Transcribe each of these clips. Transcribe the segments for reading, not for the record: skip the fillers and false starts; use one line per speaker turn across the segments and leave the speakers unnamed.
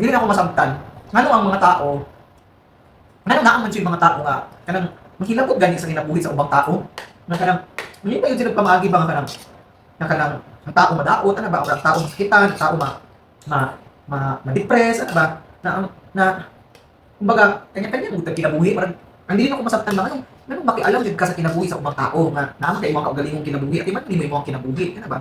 dili na ako masabtan. Ngano ang mga tao, ngano naaman siya yung mga tao nga kanang mahilabot gani sa kinabuhi sa ubang tao. Nga kanang hindi pa yun sila pamaagi ba nga kanang ang tao madaot ano ba, o ang tao masakitan, ang tao ma-depress ano ba na kumbaga kanya-kanya mo kinabuhi parang ang dili ako masabtan ba ngano makialam jud ka sa kinabuhi sa ubang tao nga naman kay mga kaugalingong kinabuhi at man hindi mo ang kinabuhi ano ba.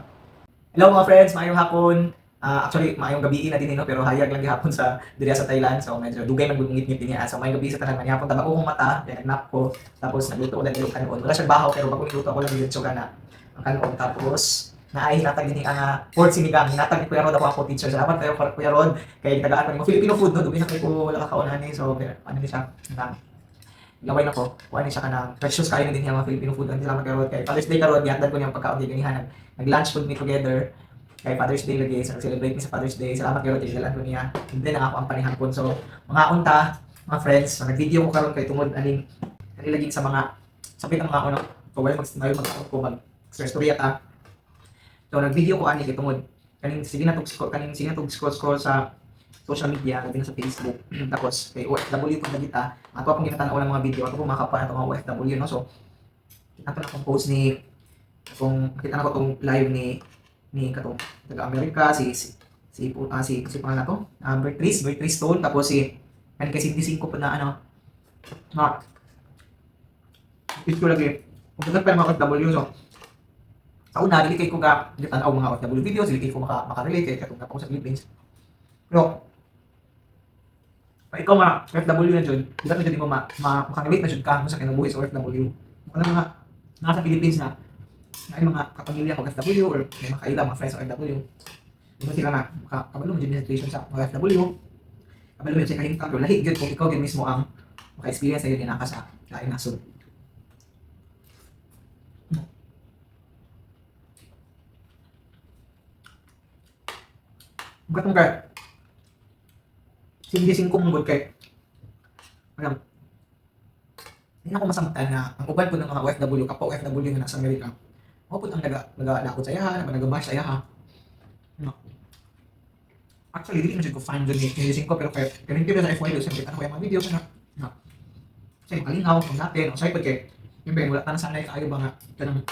Hello mga friends, maayong hapon. Actually, maayong gabi na din no, pero hayag lang gihapon sa diri sa Thailand. So medyo dugay man gud ngit-ngit niya. So maayong gabi sa tanan man hapon taba ko kong mata, then nap ko. Tapos nagluto ko lang yung kanon. Wala siyang bahaw pero bago niluto ako lang yung suga na ang kanon. Tapos naay hinatag din ang Fort Sinigang. Hinatag ni Kuya Rod ako teacher. Salamat kayo Kuya Rod. Kay tagaan ko ng Filipino food no, dugay na kay ko wala kakaunahan ni. So ano ni siya? Gaway na ko. Kuha ni siya kanang precious kayo din niya mga Filipino food. Salamat kayo Rod. Kay Father's Day karon gihatag ko niyang pagkaon din ganihan. Nag-lunch food me together. Kay Father's Day lagi, so celebrate mi sa Father's Day. Salamat kayo kay Dalan ko niya. Hindi na ako ang panihapon. So, mga unta, mga friends, nag-video ko karon kay tungod aning lagi sa mga sapit ang mga ano. So, wala mag-ako ko mag-story ta. So, nag-video ko ani kay tungod kaning sige na tug scroll sa social media, lagi na sa Facebook. Tapos kay OFW ko kita, ato akong ginatanaw ng mga video, ato ko makapa na mga OFW no. So, ato na akong post ni nakita na ko tong live ni katong taga-Amerika si pangalan to Beatrice Stone, tapos si kan kay 55 pa na ano na ito lagi kung pa mga OFW. So sa una dili kay ko ga gitanaw mga OFW videos, dili kay ko maka-relate kay katong tapos sa Philippines. Pero pa ikaw nga OFW na jud, dapat jud mo maka-relate na jud ka sa kinabuhi sa OFW. Ano mga nasa Philippines na ay mga kapamilya ko OFW or may makaila mga friends sa OFW. Hindi sila na kabalo mo din situation sa OFW. Kabalo mo sa kahintang pero lahi gyud kung ikaw gyud mismo ang maka-experience sa gyud naka sa lain nasod. Gatong kay sige singkong good kay alam hindi ako masamtan na ang uban po ng mga OFW kapwa OFW na nasa Amerika. Ako po ang nag-lakot sa iyaha, nag-bash sa iyaha. No. Actually, hindi na siya ko find doon yung ko, pero kaya rin kaya sa FYD, siyempre, ano kaya mga video ka na. No. Kasi makalinaw kung natin, ang saipad kay, yung ba, wala tanang sanay kayo ba nga, kanang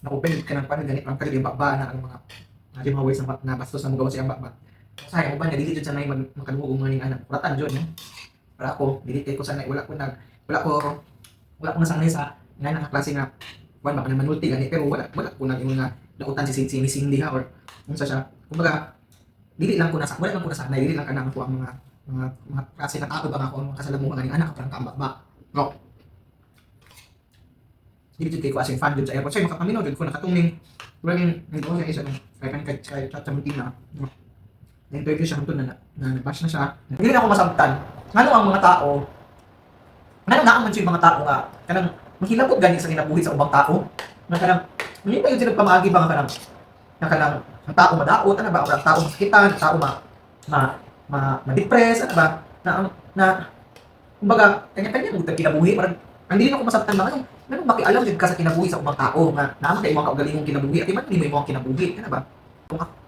na-open ka ng panig, ganit lang kayo, yung bakba na ang mga ways na bastos na magawa siyang bakba. Kasi ang uban niya, dili dyan sanay magkaluho ng mga anak. Kuratan dyan, no? Para ako, dili kayo ko sanay, wala ko nasanay sa nga nakaklase nga wala ka naman multi gani pero wala ko nang yung nautan si Cindy ha or unsa siya kumbaga dili lang ko nasanay dili lang kanang ko ang mga klase ng tao ba ako ang kasalamuhan ng anak parang kambak ba no dili jud kay ko asing fan jud sa airport say makapaminaw jud ko nakatungning wala yung ko sa isa no kay Chachamutina no interview siya hantod na bash na siya dili na ako masabtan ngano ang mga tao ngano naaman siya yung mga tao nga kanang mahilabot gani sa kinabuhi sa ubang tao. Nga kanang hindi pa yun sila pamaagi ba nga kanang ang tao madaot ano ba, o ang tao masakitan, ang tao ma-depress ano ba na kumbaga kanya-kanya mo kinabuhi parang ang dili na ko masabtan ba ngano makialam jud ka sa kinabuhi sa ubang tao nga naman kay mga kaugalingong kinabuhi at man hindi mo ang kinabuhi ano ba.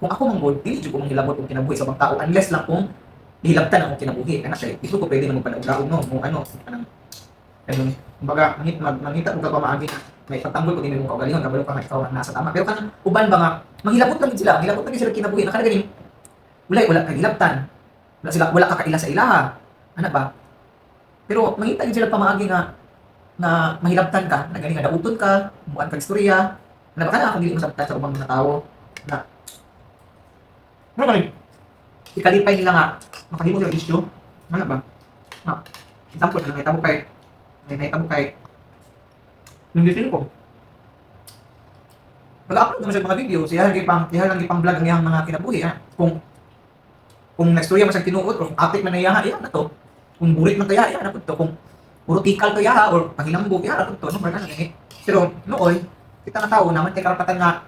Kung ako manggod dili jud ko manghilabot og kinabuhi sa ubang tao unless lang kung hilabtan akong kinabuhi kana siya ito ko pwede man magpadaog no kung ano kanang ayun, kumbaga, mangita kung kapamaagi na may pagtanggol kung hindi mo kaugalingon, kabalo pa nga ikaw nasa tama. Pero kan uban ba nga, maghilabot lang sila kinabuhi, nakalagaling, wala kahilabtan, wala kakaila sa ilaha, ano ba? Pero mangita din sila pamaagi na mahilabtan ka, na galing nga dauton ka, buwan kang istorya, ano ba ka na kung hindi mo sa ubang mga tao, na, ano ba rin? Ikalipay nila nga, makahimo yung issue, ano ba? Example, nakita mo kay hindi sino ko. Mag-upload naman siya mga video, siya lang ipang vlog ang iyang mga kinabuhi. Kung na-istorya mo siyang tinuod, or kung apit man na iyaha, iyaha na to. Kung burit man to iyaha na to. Kung puro tikal to iyaha, or panghinambog, iyaha na to. No, na ganit. Pero nooy, kita na tao naman, kay karapatan nga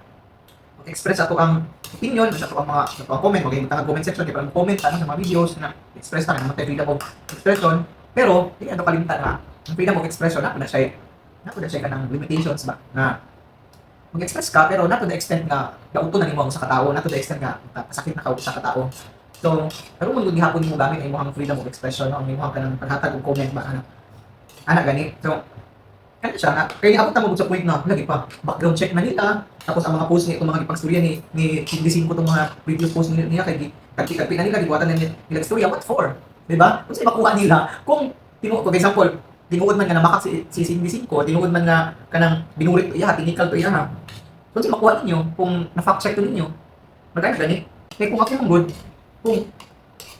mag-express ato ang opinion, sa ato ang comment, mag-ibutang ang comment section, kaya parang comment sa mga videos na express na naman tayo freedom of expression. Pero, hindi ano kalimtan na ang freedom of expression, napo na siya ka ng limitations ba, na mag-express ka, pero not to the extent na nauto na nimo sa katao, not to the extent nga pasakit na ka sa katao. So, pero kung gihapon mo gamit ang imong freedom of expression, no, ang imong kanang paghatag og comment ba ana gani. So, ano siya nga, kaya abot na mo sa point na lagi pa background check na nila. Tapos ang mga post ni itong mga ipagstorya ni Chindisin ko itong mga previous post niya kay kalpi na nila gibuhatan nila istorya what for? Di ba? Kung sa'yo makuha nila, kung for example, tinuod man nga na makak si Chindisin ko, tinuod man nga kanang binurit to iya, tinikal to iya ha. Kung sa'yo makuha ninyo, kung na-fact check to ninyo, magkano gani? Kaya kung ako yung good,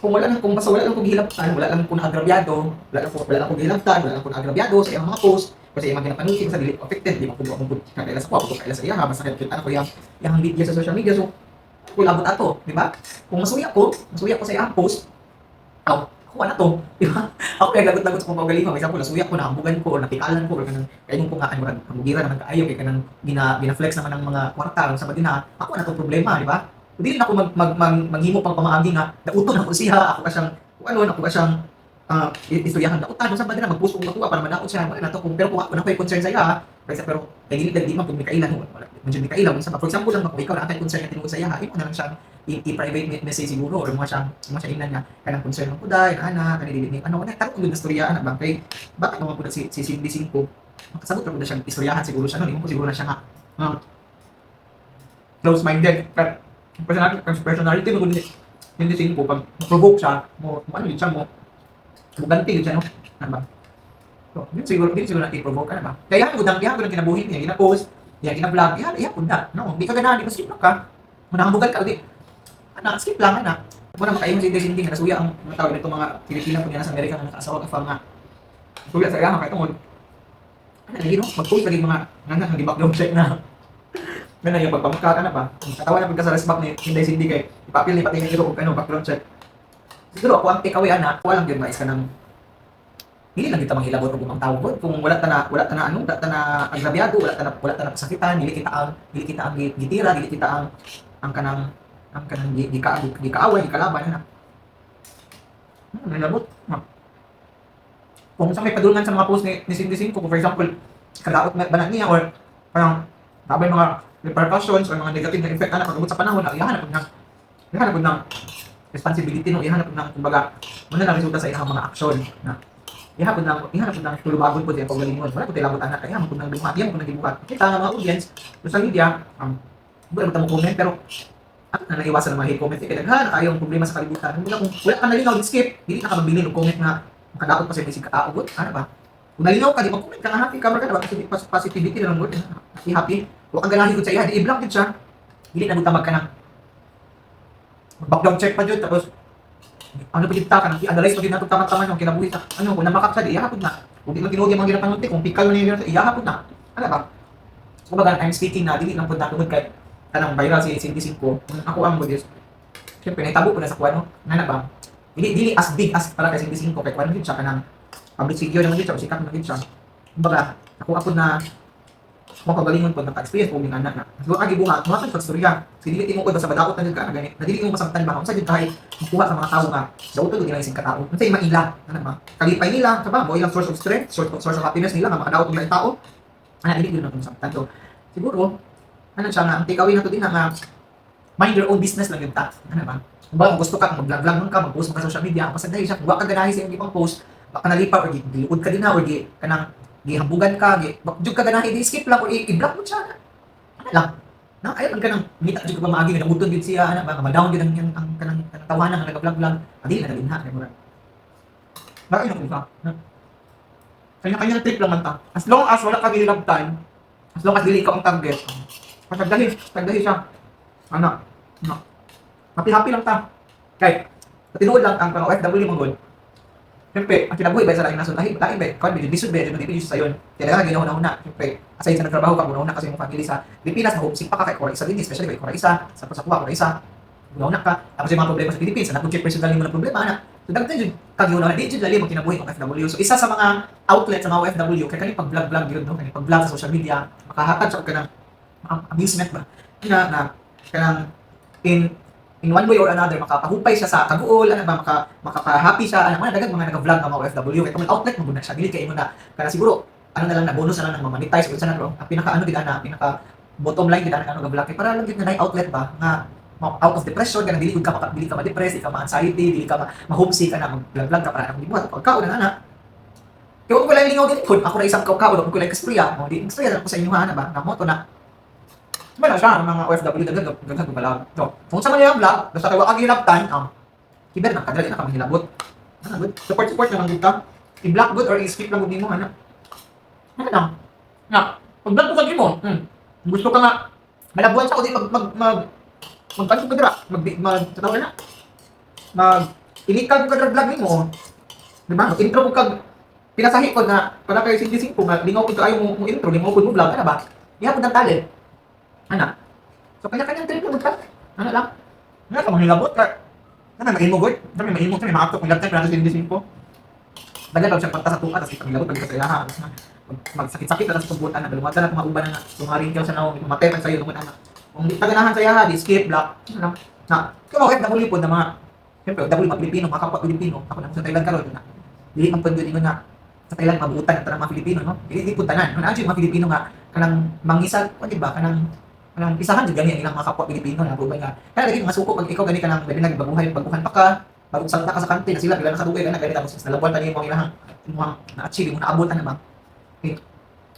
kung wala lang kung basta wala lang kong gihilaptan, wala lang kung naagrabyado, wala lang kung gihilaptan, wala lang kung naagrabyado sa iyang mga post, kasi yung mga ginapanuti ko sa dili affected, di makuha akong good kaila sa ko, kaila sa iya, basta kita ko yung media sa social media, so kung labot ato, di ba? Kung masuya ko sa iyang post, ako na to, di ba? Ako yung lagot-lagot sa kung paugaling ko, example, nasuya ko, nahambugan ko, napikalan ko, or kanang, kaya yung kung nga, hamugira naman kaayo, kaya kanang gina-flex naman ng mga kwarta, sa badina, ako na to problema, di ba? Hindi rin ako maghimo pang pamaagi nga nauton ako siya, ako ka siyang ako ka siyang istoryahan nautan sa badina mag-post kung makuha para manaot siya wala na to kung pero kung ako na ko'y concern sa iya kasi pero kay dili man kung Mikaela wala man jud Mikaela sa for example lang ako ikaw na atay concern nga tinuod sa iya imo na lang siyang i-private message siguro or mo siya inan nga kanang concern mo kuday ana kani dili ni ano na taro kun istorya ana ba kay bakit mo pud si Cindy 5 makasabot ra pud siya istoryahan siguro siya no imo ko siguro na siya nga close minded pero personality mo hindi sin po pag provoke siya mo ano yun siya mo ganti yun siya no ano ba so din siguro natin provoke ka na ba kaya yan ko nang kinabuhin niya gina-post yan gina-vlog yan po na no hindi ka ganahan di ka skip ka manahambugan ka di anak skip lang anak mo na makaimong hindi nga nasuya ang mga tawag nito mga Pilipina po niya sa Amerika na nakaasawa ka pa nga suya sa iya kahit tungod ano lagi no mag-post lagi mga nga di background check na Ganun yung pagpamukha ka na ba? Katawa na pagka sa respect ni Inday Cindy kay ipapil ni pati nito kung ano background check. Siguro ako ang take away ana, walang gyud mais ka nang dili lang kita manghilabot og mga tao kung wala ta na agrabyado, wala ta na pasakitan, dili kita ang gitira, dili kita ang kanang gikaaway, gikalaban na. Nilabot. Kung sa may padulngan sa mga post ni Cindy Cinco, for example, kadaot ba na niya or parang tabay mga repercussions or mga negative na effect anak pag sa panahon ihahanap po ng responsibility no ihahanap po ng kumbaga muna lang resulta sa ilang mga aksyon na ihahanap po ng tulubagon po diyan pagalingon wala po tilabot anak kaya mo po ng dumat yan mo po ng gibuhat kita nga mga audience social media wala mo comment pero ako na naiwasan ng mga hate comment kaya daghan ayaw problema sa kalibutan kung wala ka nalinaw skip hindi na ka mabili ng comment na makadaot pa sa isig katao ano ba kung nalinaw ka di mag-comment ka nga happy camera ka na ba positivity na lang good happy huwag kang ganahin ko sa iya, i-block din siya. Hindi na butamag ka na. Background check pa dyan, tapos ano pa dito ka, i-analyze pa din natin tama-tama yung kinabuhi sa, kung namakap siya, di iyahapod na. Kung di man tinuod yung mga ginapanunti, kung pikal na yung iyahapod na. Ano ba? So, kumbaga, I'm speaking na, dili lang po natungod kahit kanang viral si Cindy 5. Ako ang modest. Siyempre, naitabo po na sa kuwano. Ano ba? Dili as big as para kay Cindy 5, kahit kuwano din siya, kanang public figure naman din siya, o sikat naman din siya. Kumbaga, ako na mo kagalingon po naka-experience po ng anak na. So agi buhat, mo sa istorya. Sige dili mo ko sa badaot na ka ganit. Nadili mo masabtan ba unsa jud kay kuha sa mga tawo nga. Sa utod nila isig katao. Unsay maila, ano ba? Kalipay nila, sa ba, mo ilang source of strength, source of happiness nila nga makadaot ng tao. Ana dili gyud na masabtan to. Siguro ano siya nga ang takeaway nato din nga mind your own business lang yun ta. Ano ba? Kung gusto ka mag-vlog ka, mag-post mo ka sa social media, pasag dahil siya, kung ka ganahin sa iyong post, baka nalipa or giluod ka din na or kanang gihambugan ka, jud ka ganahin i-skip lang o i-block mo siya. Ano lang. Na ayo ang kanang mita jud ka ba maagi nga namuton gid siya ana ba ma-down gid ang kanang tawanan nga nag-vlog. Adi na dinha kay mura. Bakit ko ba? Kanya trip lang man ta. As long as wala ka love time, as long as dili ka ang target. Tagdahi siya. Ana. No. Happy lang ta. Kay tinuod lang ang OFW mong siyempre, ang kinabuhi ba sa laing nasun, lain ba, kung bisod ba, hindi sa yun. Kaya nga, ginauna-una, siyempre, aside sa nagtrabaho ka, una kasi yung family sa Pilipinas, na-homesick pa ka kay Kora Isa din, especially kay Kora Isa, sa Kuwa, Kora Isa, una ka, tapos yung mga problema sa Philippines, nag-check personal mo na problema, na. So, dagdag yun, kag-una, di yun lali mo kinabuhi ng FW. So, isa sa mga outlet sa mga OFW, kaya kanil pag-vlog yun, no? Kanil pag-vlog sa social media, makahatag sa ka ng amusement ba? Na kanang, in one way or another makapahupay siya sa kaguol ano ba makaka-happy siya ano man daghang mga nag-vlog ng mga OFW kay kung outlet mo gud na siya dili kay imo na kana siguro ano na lang na bonus na lang ng monetize or sa na pinaka ano gid ana pinaka bottom line gid ana ano ga-vlog kay para lang gid na outlet ba nga out of depression ka na dili ka ma-depress, di ka ma-anxiety, dili ka ma-homesick ka na mag-vlog ka para nang libuhat pagkaon na ana. Kaya kung kulay lingaw din kun ako na isang kaw-kaw kung kulay kaspriya, mo di kaspriya na ko sa inyo ha na ba na mo to na wala siya ang mga OFW dagdag balaw. So, kung sa man yung vlog, basta kayo agilaptan, kiber na kadali na kami hilabot. Ano good? Support naman gud ka. I-block good or i-skip lang gud nimo ana. Ano lang? Na, pag-block ko sa mo. Gusto ka nga malabuan sa ko di magpansin ko dira, tatawa na. Inikal ko ka vlog nimo. Di ba? Intro ko kag pinasahi ko na para kayo singising ko nga lingaw ko ayo mo intro, lingaw ko mo vlog ana ba? Iya pud ang talent. Ana. So kanya-kanyang trip lang ka. Ano lang? Nga ka manghilabot ka. Ano mahimo gud? Dami mahimo kami maakto kung laptop para singising ko. Dagan daw siya pagta sa tuka tapos ipangilabot pag sa ilaha. Magsakit-sakit na sa tubutan na dalawatan na mga uban na sumaring ka sa naong matay pa sayo tungod ana. Kung di taganahan sa yaha, di skip block. Ano na? Kung okay na po na mga siyempre, double mga Pilipino, mga kapwa Pilipino. Ako na sa Thailand karon na. Dili man pud yun nga sa Thailand mabuutan ang tanang mga Pilipino, no? Dili pud tanan. Ano mga Pilipino nga kanang mangisag, di ba? Kanang isahan jud gani ang ilang mga kapwa Pilipino na ubay nga. Kaya lagi mga suko pag ikaw gani kanang labi baguhan pa ka, bagong salta ka sa kantin na sila bigla nakadugay ka na gani tapos nalabuan tani mo ang ilang na-achieve mo naabot ana ba. Okay.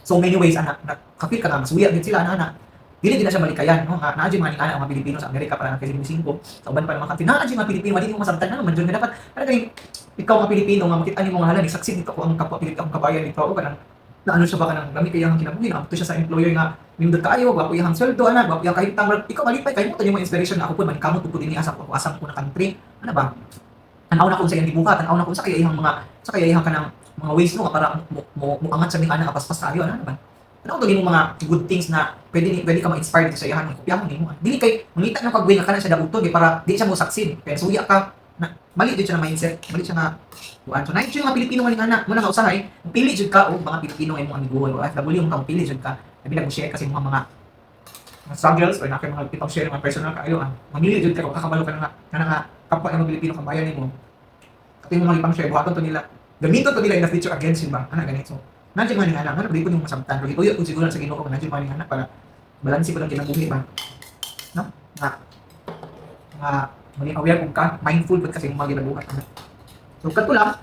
So many ways ana kapit ka nga masuya gid sila ana. Dili din na siya malikayan, no? Naa mga ang mga Pilipino sa Amerika para kasi misingko. Sa uban pa naman kantin. Naa mga Pilipino, dili mo masabtan na man jud dapat. Para kay ikaw mga Pilipino nga makita nimo nga hala ni succeed dito ko ang kapwa Pilipino, ang kabayan dito ako kanang na ano siya ba kanang lami kay ang kinabuhi na to siya sa employer nga nindot kaayo, gwapo yang sweldo ana, gwapo yang kahit tang ikaw malipay kay mo to yung inspiration na ako pud man kamot pud dinhi asa ko asam ko na country. Ano ba? Tanaw na ko sa iyang gibuhat, tanaw na ko sa kaya iyang kanang mga ways no para mo angat sa ning ana kapaspas tayo ano ba? Ano to mo mga good things na pwede ka ma-inspire dito sa iyahan, kopyahan nimo. Dili kay mangita na pag-win ka na siya dabuton para di siya mo succeed. Pero suya ka na mali jud siya na mindset, mali siya nga buwan. So na yung mga Pilipino man nga mo na usahay, pili jud ka og mga Pilipino ay mo amigo o FW mo pili jud ka. Labi na mo share kasi mga struggles or na kay mga pitong share mga personal kaayo mamili jud ka kung kakabalo ka nga kapwa ng Pilipino kabayan nimo. Kato yung mga ipang share buhaton to nila. Gamiton to nila in the future against him ba? Ana ganito. Nandiyan man yung anak, ano, hindi ko yung masabtan. Pero ituyo ko siguro sa Ginoo ko, nandiyan man yung anak para balansi ko lang kinabuhi ba. No? Nga, maging aware kung ka, mindful ba kasi yung mga ginabuhat. So, kato lang,